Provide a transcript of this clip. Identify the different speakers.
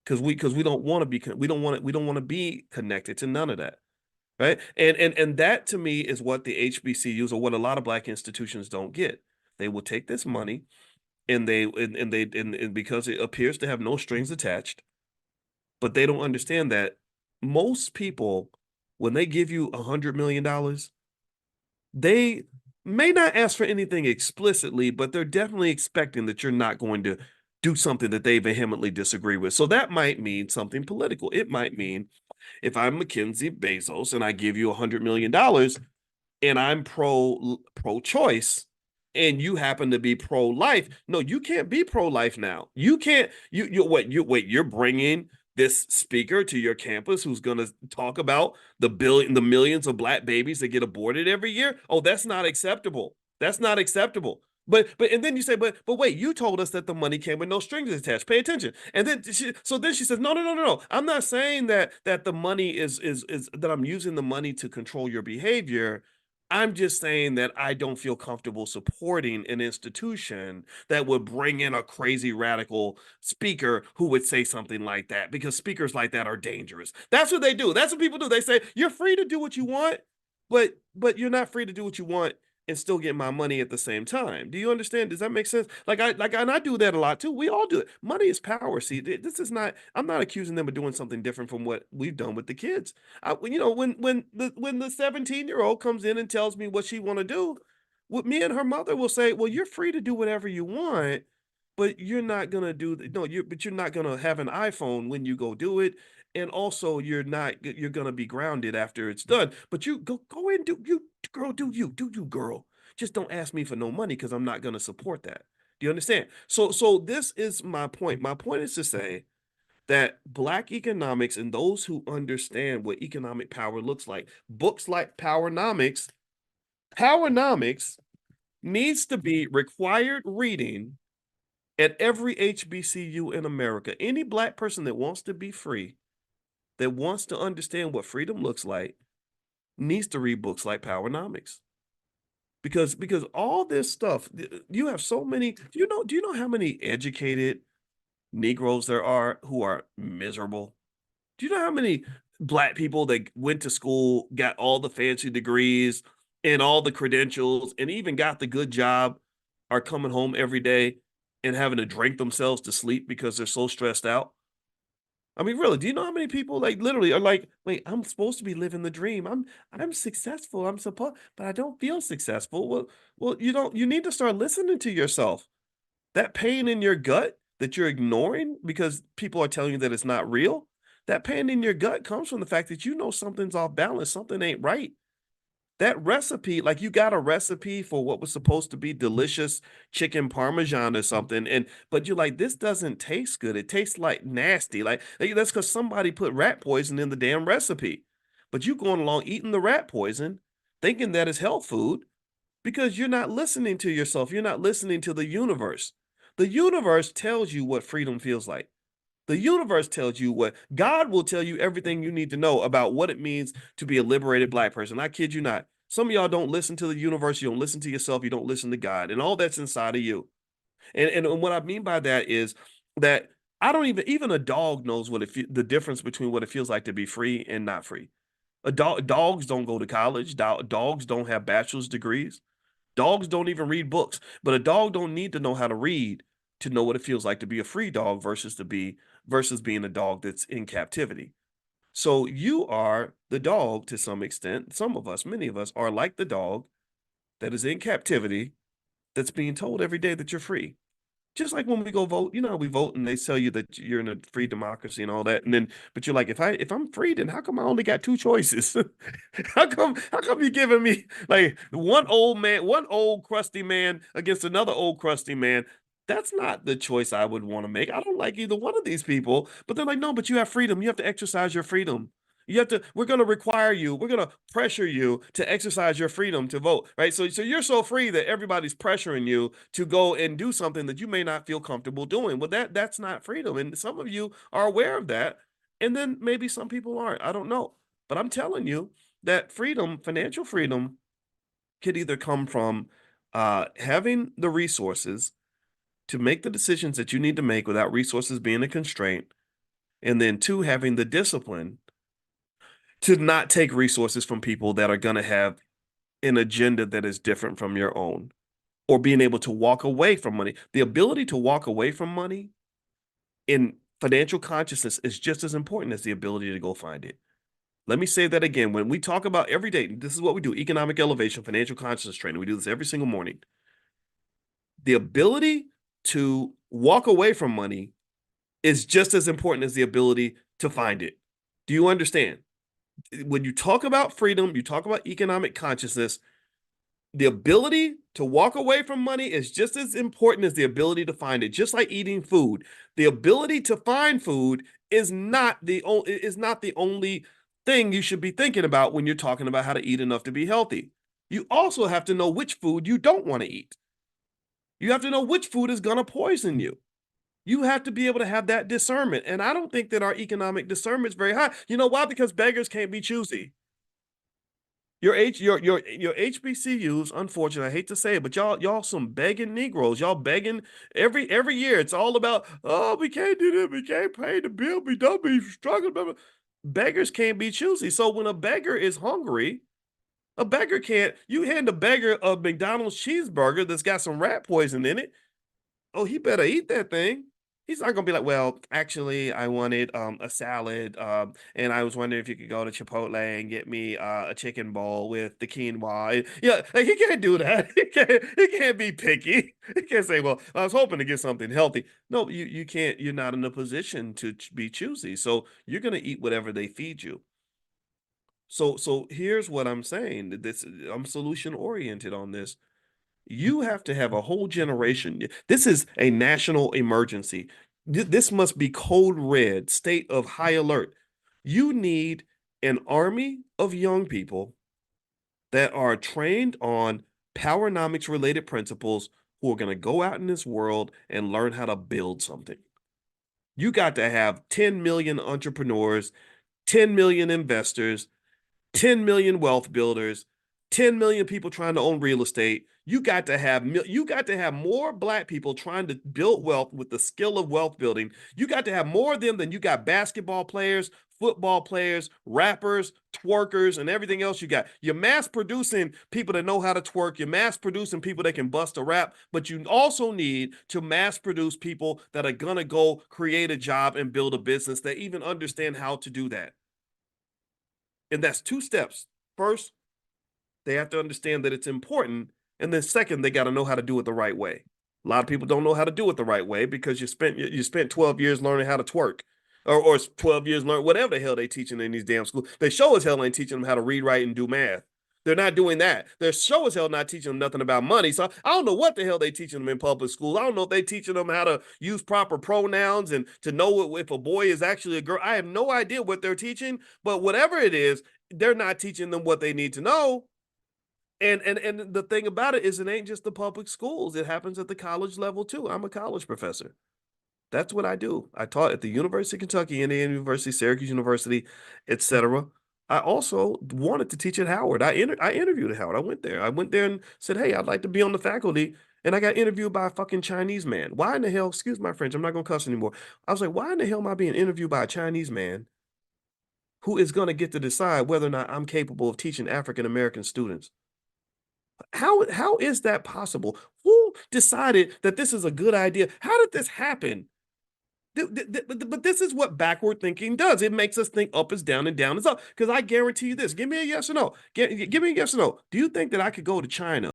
Speaker 1: because we don't want to be we don't want to be connected to none of that. Right. And that to me is what the HBCUs or what a lot of black institutions don't get. They will take this money and because it appears to have no strings attached, but they don't understand that most people, when they give you $100 million, they may not ask for anything explicitly, but they're definitely expecting that you're not going to do something that they vehemently disagree with. So that might mean something political. It might mean if I'm Mackenzie Bezos and I give you $100 million and I'm pro choice and you happen to be pro life, no, you can't be pro life now. You can't. You wait. You're bringing this speaker to your campus who's going to talk about the millions of black babies that get aborted every year. Oh, that's not acceptable. That's not acceptable. But and then you say, but wait, you told us that the money came with no strings attached. Pay attention. And then she says, no. I'm not saying that the money is that I'm using the money to control your behavior. I'm just saying that I don't feel comfortable supporting an institution that would bring in a crazy radical speaker who would say something like that, because speakers like that are dangerous. That's what they do. That's what people do. They say you're free to do what you want, but you're not free to do what you want and still get my money at the same time. Do you understand? Does that make sense? And I do that a lot too. We all do it. Money is power. See, this is not. I'm not accusing them of doing something different from what we've done with the kids. When the 17-year-old comes in and tells me what she want to do, what me and her mother will say, well, you're free to do whatever you want, but you're not gonna do no, you're not gonna have an iPhone when you go do it. And also you're gonna be grounded after it's done. But you go and do you girl, do you girl. Just don't ask me for no money because I'm not gonna support that. Do you understand? So this is my point. My point is to say that black economics and those who understand what economic power looks like, books like Powernomics needs to be required reading at every HBCU in America. Any black person that wants to be free, that wants to understand what freedom looks like, needs to read books like Powernomics. Because all this stuff, you have so many, do you know how many educated Negroes there are who are miserable? Do you know how many black people that went to school, got all the fancy degrees and all the credentials, and even got the good job, are coming home every day and having to drink themselves to sleep because they're so stressed out? I mean, really, do you know how many people like literally are like, wait, I'm supposed to be living the dream. I'm successful. I'm supposed, but I don't feel successful. Well, you need to start listening to yourself. That pain in your gut that you're ignoring because people are telling you that it's not real, that pain in your gut comes from the fact that you know something's off balance, something ain't right. That recipe, like you got a recipe for what was supposed to be delicious chicken parmesan or something, and but you're like, this doesn't taste good. It tastes like nasty. Like that's because somebody put rat poison in the damn recipe. But you going along eating the rat poison, thinking that it's health food, because you're not listening to yourself. You're not listening to the universe. The universe tells you what freedom feels like. The universe tells you what God will tell you everything you need to know about what it means to be a liberated black person. I kid you not. Some of y'all don't listen to the universe, you don't listen to yourself, you don't listen to God, and all that's inside of you. And what I mean by that is that I don't even a dog knows the difference between what it feels like to be free and not free. Dogs don't go to college. Dogs don't have bachelor's degrees. Dogs don't even read books, but a dog don't need to know how to read to know what it feels like to be a free dog versus being a dog that's in captivity. So you are the dog to some extent. Some of us, many of us, are like the dog that is in captivity that's being told every day that you're free. Just like when we go vote, we vote and they tell you that you're in a free democracy and all that. And then, but you're like, if I'm free, then how come I only got two choices? How come you're giving me like one old crusty man against another old crusty man? That's not the choice I would want to make. I don't like either one of these people, but they're like, no, but you have freedom. You have to exercise your freedom. We're going to require you, we're going to pressure you to exercise your freedom to vote, right? So you're so free that everybody's pressuring you to go and do something that you may not feel comfortable doing. Well, that's not freedom. And some of you are aware of that. And then maybe some people aren't. I don't know. But I'm telling you that freedom, financial freedom, could either come from having the resources to make the decisions that you need to make without resources being a constraint, And then two, having the discipline to not take resources from people that are going to have an agenda that is different from your own, or being able to walk away from money. The ability to walk away from money in financial consciousness is just as important as the ability to go find it. Let me say that again. When we talk about every day, this is what we do: economic elevation, financial consciousness training. We do this every single morning. The ability to walk away from money is just as important as the ability to find it. Do you understand? When you talk about freedom, you talk about economic consciousness, the ability to walk away from money is just as important as the ability to find it. Just like eating food, the ability to find food is not the only thing you should be thinking about when you're talking about how to eat enough to be healthy. You also have to know which food you don't want to eat. You have to know which food is going to poison you. You have to be able to have that discernment. And I don't think that our economic discernment is very high. You know why? Because beggars can't be choosy. Your HBCUs, unfortunately, I hate to say it, but y'all some begging Negroes. Y'all begging every year. It's all about, oh, we can't do this, we can't pay the bill, we don't be struggling. Blah, blah. Beggars can't be choosy. So when a beggar is hungry, a beggar can't. You hand a beggar a McDonald's cheeseburger that's got some rat poison in it. Oh, he better eat that thing. He's not gonna be like, well, actually, I wanted a salad, and I was wondering if you could go to Chipotle and get me a chicken bowl with the quinoa. Yeah, like he can't do that. He can't be picky. He can't say, well, I was hoping to get something healthy. No, you can't. You're not in a position to be choosy. So you're gonna eat whatever they feed you. So here's what I'm saying. I'm solution oriented on this. You have to have a whole generation. This is a national emergency. This must be code red, state of high alert. You need an army of young people that are trained on Powernomics related principles who are going to go out in this world and learn how to build something. You got to have 10 million entrepreneurs, 10 million investors, 10 million wealth builders, 10 million people trying to own real estate. You got to have more black people trying to build wealth with the skill of wealth building. You got to have more of them than you got basketball players, football players, rappers, twerkers, and everything else you got. You're mass producing people that know how to twerk. You're mass producing people that can bust a rap, but you also need to mass produce people that are gonna go create a job and build a business that even understand how to do that. And that's two steps. First, they have to understand that it's important. And then second, they got to know how to do it the right way. A lot of people don't know how to do it the right way because you spent 12 years learning how to twerk, or 12 years learn whatever the hell they teaching in these damn schools. They show as hell ain't teaching them how to read, write, and do math. They're not doing that. They're show as hell not teaching them nothing about money. So I don't know what the hell they teaching them in public schools. I don't know if they teaching them how to use proper pronouns and to know if a boy is actually a girl. I have no idea what they're teaching, but whatever it is, they're not teaching them what they need to know. And the thing about it is it ain't just the public schools. It happens at the college level too. I'm a college professor. That's what I do. I taught at the University of Kentucky, Indiana University, Syracuse University, etc. I also wanted to teach at Howard. I interviewed at Howard. I went there and said, "Hey, I'd like to be on the faculty." And I got interviewed by a fucking Chinese man. Why in the hell? Excuse my French. I'm not gonna cuss anymore. I was like, why in the hell am I being interviewed by a Chinese man who is gonna get to decide whether or not I'm capable of teaching African American students? How is that possible? Who decided that this is a good idea? How did this happen? But this is what backward thinking does. It makes us think up is down and down is up. Because I guarantee you this. Give me a yes or no. Give me a yes or no. Do you think that I could go to China